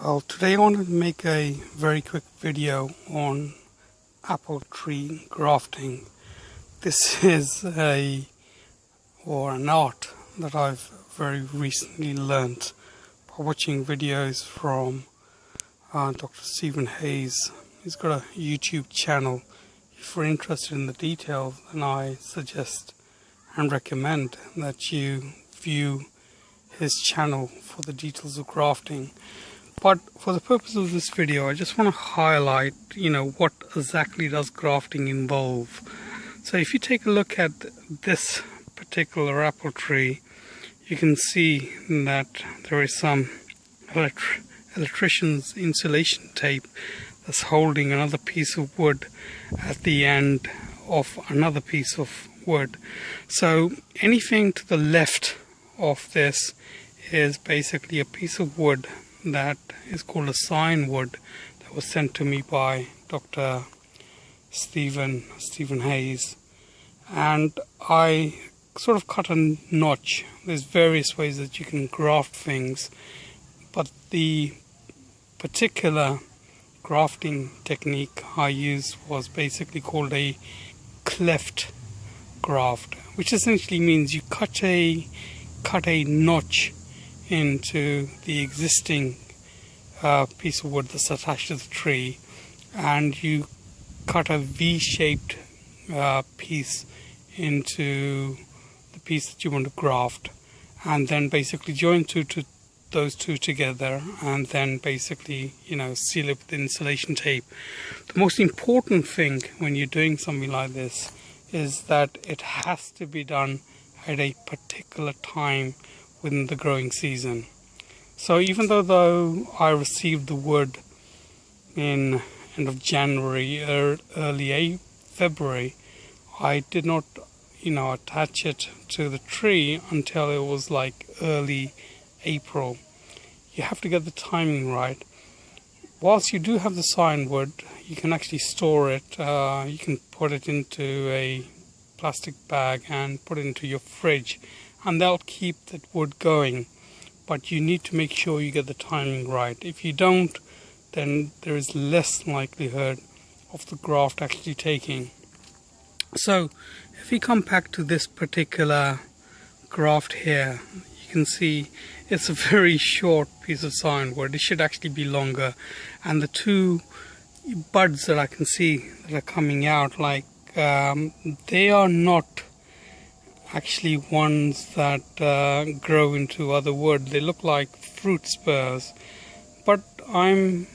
Well, today I wanted to make a very quick video on apple tree grafting. This is an art that I've very recently learnt by watching videos from Dr. Stephen Hayes. He's got a YouTube channel. If you're interested in the details, then I suggest and recommend that you view his channel for the details of grafting. But for the purpose of this video, I just want to highlight, what exactly does grafting involve. So if you take a look at this particular apple tree, you can see that there is some electrician's insulation tape that's holding another piece of wood at the end of another piece of wood. So anything to the left of this is basically a piece of wood that is called a sign wood that was sent to me by Dr. Stephen Hayes, and I sort of cut a notch. There's various ways that you can graft things, but the particular grafting technique I used was basically called a cleft graft, which essentially means you cut a notch into the existing piece of wood that's attached to the tree, and you cut a V-shaped piece into the piece that you want to graft, and then basically join those two together, and then basically seal it with insulation tape. The most important thing when you're doing something like this is that it has to be done at a particular time within the growing season. So even though I received the wood in end of January or early February, I did not attach it to the tree until it was like early April. You have to get the timing right. Whilst you do have the sign wood, you can actually store it. You can put it into a plastic bag and put it into your fridge, and that'll keep that wood going. But you need to make sure you get the timing right. If you don't, then there is less likelihood of the graft actually taking. So if we come back to this particular graft here, you can see it's a very short piece of sign wood. It should actually be longer, and the two buds that I can see that are coming out, they are not actually ones that grow into other wood. They look like fruit spurs, but I'm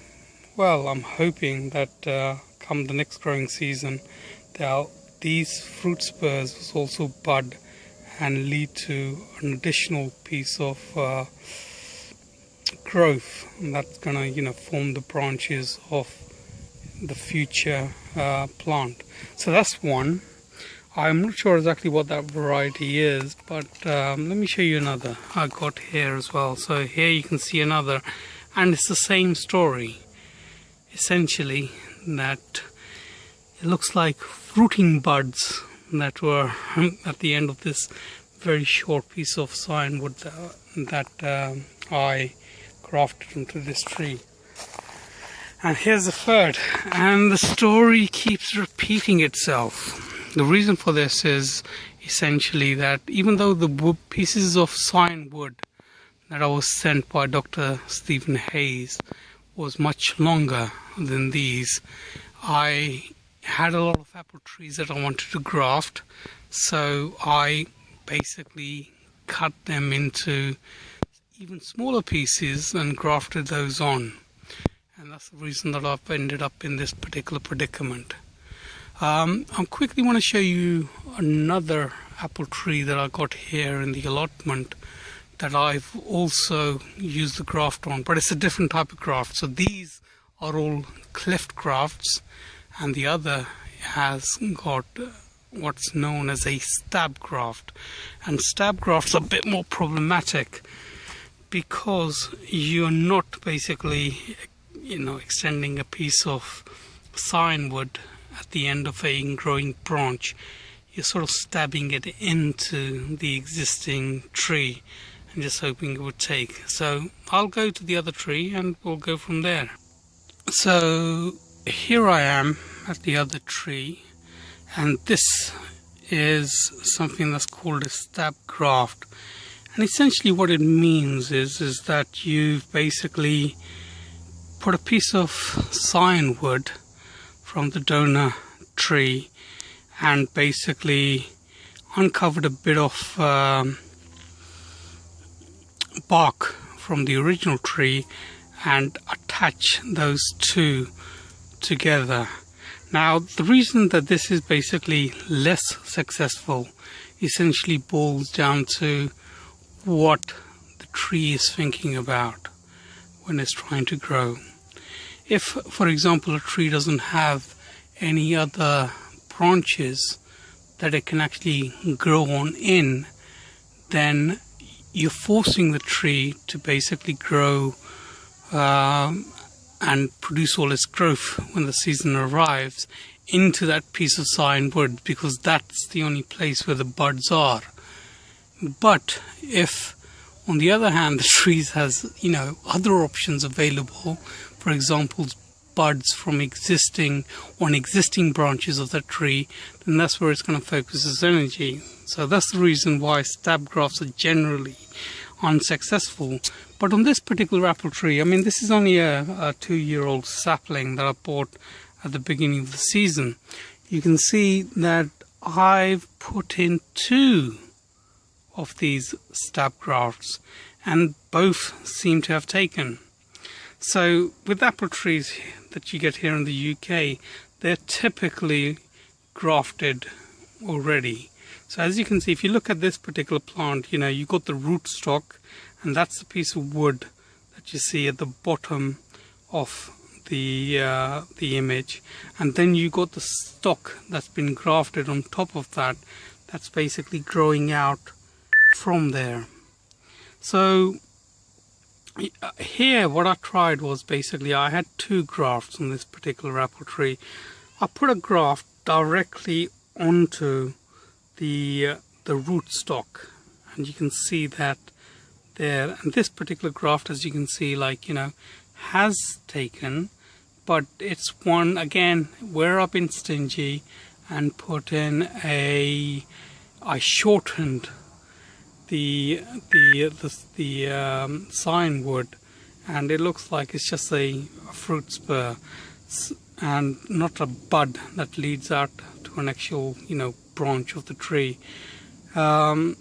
hoping that come the next growing season, these fruit spurs will also bud and lead to an additional piece of growth, and that's gonna form the branches of the future plant. So that's one. I'm not sure exactly what that variety is, but let me show you another I got here as well. So here you can see another, and it's the same story essentially, that it looks like fruiting buds that were at the end of this very short piece of sign wood that I grafted into this tree. And here's the third, and the story keeps repeating itself. The reason for this is essentially that even though the pieces of sign wood that I was sent by Dr. Stephen Hayes was much longer than these, I had a lot of apple trees that I wanted to graft, so I basically cut them into even smaller pieces and grafted those on. And that's the reason that I've ended up in this particular predicament. I quickly want to show you another apple tree that I got here in the allotment that I've also used the graft on, but it's a different type of graft. So these are all cleft grafts, and the other has got what's known as a stab graft. And stab grafts are a bit more problematic because you're not basically extending a piece of sign wood at the end of a growing branch. You're sort of stabbing it into the existing tree, and just hoping it would take. So I'll go to the other tree and we'll go from there. So here I am at the other tree, and this is something that's called a stab graft. And essentially what it means is that you've basically put a piece of sign wood from the donor tree and basically uncovered a bit of bark from the original tree and attach those two together. Now, the reason that this is basically less successful essentially boils down to what the tree is thinking about when it's trying to grow. If, for example, a tree doesn't have any other branches that it can actually grow on in, then you're forcing the tree to basically grow and produce all its growth when the season arrives into that piece of sign wood, because that's the only place where the buds are. But if, on the other hand, the tree has, other options available, for example, buds from existing branches of that tree, then that's where it's going to focus its energy. So that's the reason why stab grafts are generally unsuccessful. But on this particular apple tree, this is only a 2-year-old sapling that I bought at the beginning of the season. You can see that I've put in 2 of these stab grafts, and both seem to have taken. So with apple trees that you get here in the UK, they're typically grafted already. So as you can see, if you look at this particular plant, you've got the rootstock, and that's the piece of wood that you see at the bottom of the image, and then you got the stock that's been grafted on top of that, that's basically growing out from there. So here what I tried was basically I had 2 grafts on this particular apple tree. I put a graft directly onto the rootstock, and you can see that there. And this particular graft, as you can see, has taken, but it's one, again, where I've been stingy and put in I shortened the sign wood, and it looks like it's just a fruit spur and not a bud that leads out to an actual branch of the tree. A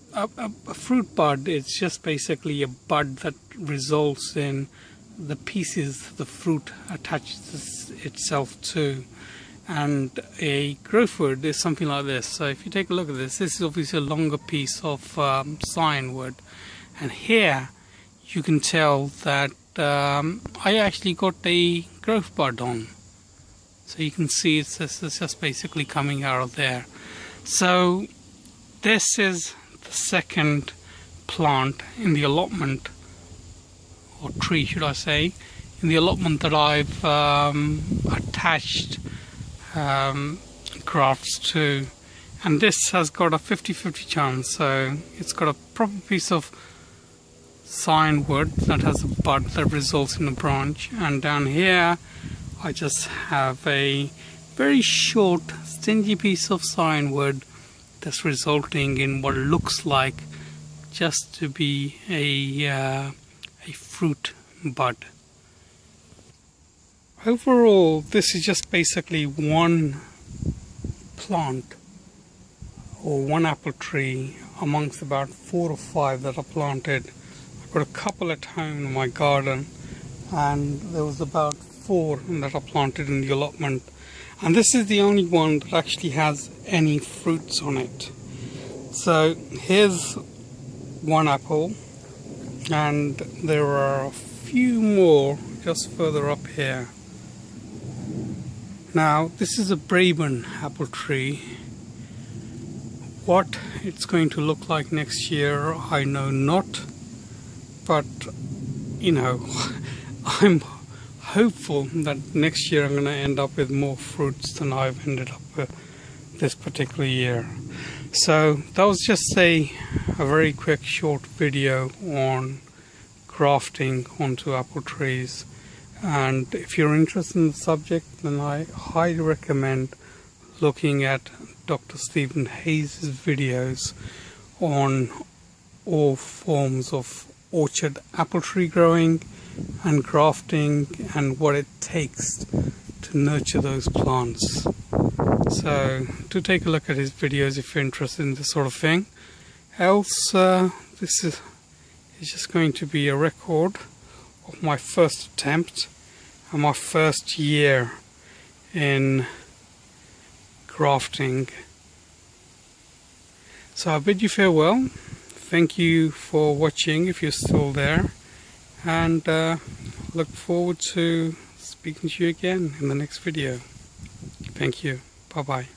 fruit bud is just basically a bud that results in the pieces the fruit attaches itself to, and a growth wood is something like this. So if you take a look at this is obviously a longer piece of sign wood, and here you can tell that I actually got a growth bud on. So you can see it's just basically coming out of there. So this is the second plant in the allotment, or tree should I say, in the allotment that I've attached grafts to, and this has got a 50-50 chance. So it's got a proper piece of sign wood that has a bud that results in a branch, and down here I just have a very short stingy piece of sign wood that's resulting in what looks like just to be a fruit bud. Overall, this is just basically one plant or one apple tree amongst about 4 or 5 that are planted. I've got a couple at home in my garden, and there was about 4 that are planted in the allotment, and this is the only one that actually has any fruits on it. So here's one apple, and there are a few more just further up here. Now this is a Brabant apple tree. What it's going to look like next year I know not, but I'm hopeful that next year I'm going to end up with more fruits than I've ended up with this particular year. So that was just a a very quick short video on grafting onto apple trees, and if you're interested in the subject, then I highly recommend looking at Dr. Stephen Hayes' videos on all forms of orchard apple tree growing and grafting and what it takes to nurture those plants. So do take a look at his videos if you're interested in this sort of thing. Else this is just going to be a record of my first attempt and my first year in grafting. So I bid you farewell. Thank you for watching if you're still there, and look forward to speaking to you again in the next video. Thank you. Bye bye.